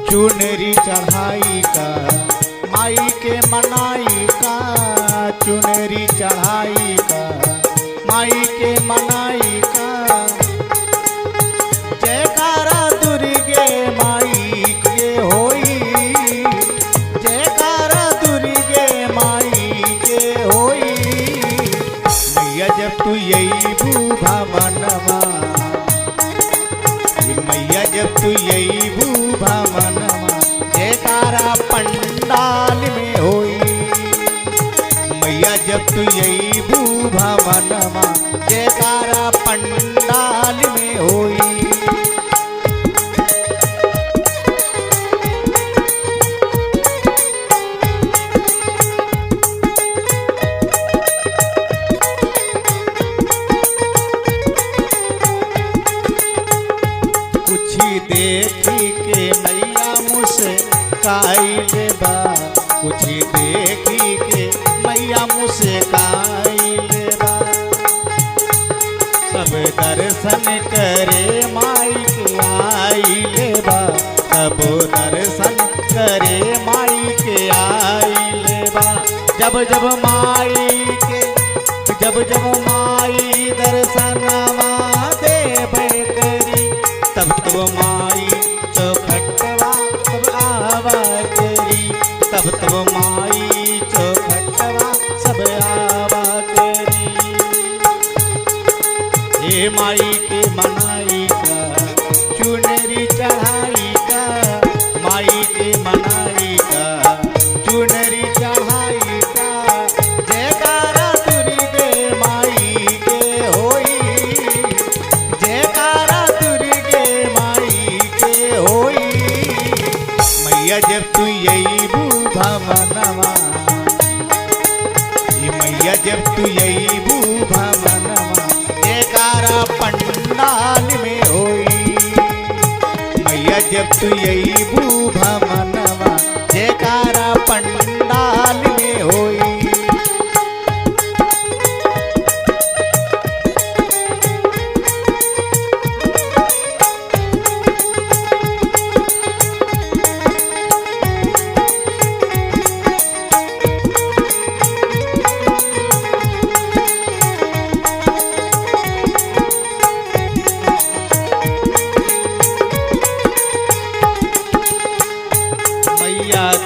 चुनरी चढ़ाई का माई के मनाई का, चुनरी चढ़ाई का माई के मनाई का। जयकारा दुर्गे माई के होई, जयकारा दुर्गे माई के होई। मैया जब तू यही भुवनवा, मैया जब तू यही भुवनवा, जयकारा पंडाल में होई। मैया जब तू यही भुवनवा, जयकारा पंडाल में होई। देखी के मैया मुस्काइले बा, कुछ देखी के मैया मुस्काइले बा। सब दर्शन करे माई के आइले बा, सब दर्शन करे माई के आइले बा। जब जब माई के, जब जब माई दर्शनवा देवे करी, तब तब माई चौखटवा सब आवा करी, तब तब माई चौखटवा सब आवा करी। हे माई के मनाई का, चुनरी चढ़ाई का, माई के मनाई का, चुनरी चढ़ाई का। जयकारा दुर्गे माई के होई, जयकारा दुर्गे माई के होई। मैया जब तू यही भुवनवा, मैया जब तू यही भुवनवा, जयकारा पंडाल में होई। मैया जब तू यही भुवनवा, जयकारा पंडाल में होई।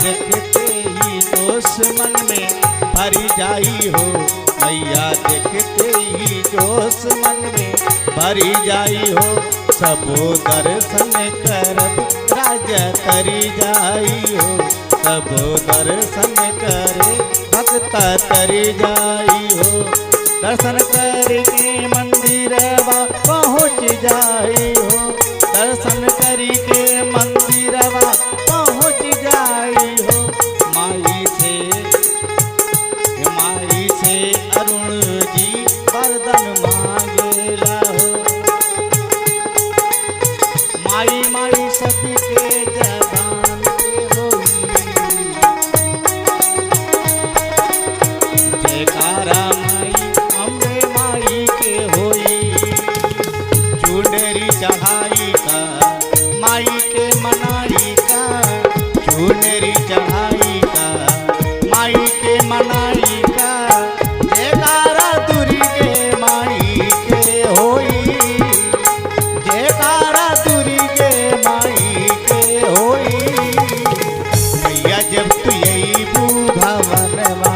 देखते ही जोश मन में भरी जाई हो, मैया देखते ही जोश मन में भरी जाई हो। सबो दर्शन करब राजा तरी जाई हो, सबो दर्शन करे भक्ता तरी जाई हो। दर्शन करके मंदिरवा पहुँच जाई हो, दर्शन करके मंदिरवा पहुँच जाई हो। माई से अरुण जी वरदान मांगेला हो, माई माई सबके जबान पे होई। जयकारा माई अम्बे माई के होई। चुनरी चढ़ाई का माई के मनाई का, चुनरी चढ़ाई का माई के मनाई का। जयकारा दुर्गे माई के होई, जयकारा दुर्गे माई के होई। मैया जब तू यही भुवनवा,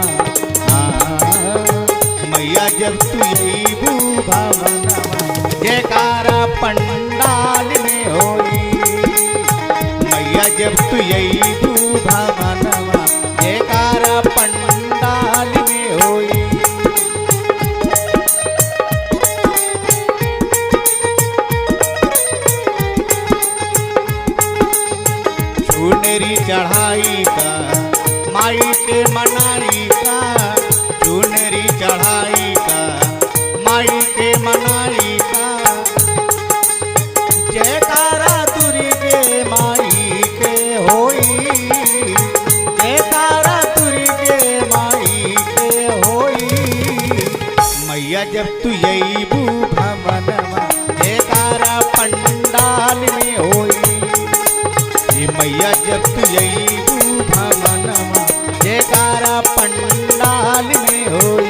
मैया जब तू यही भुवनवा, जयकारा पंडाल में होई। मैया जब तू यही भुवनवा, जयकारा पंडाल में होई। चुनरी चढ़ाई का माई के मनाई का, चुनरी चढ़ाई का माई के मनाई का। जयकारा दुर्गे माई के होई, जयकारा दुर्गे माई के होई। मैया जब तू यही भुवनवा, जयकारा पंडाल में होई। मैया जब तू यही भमनमा जयकारा पंडाल में होई।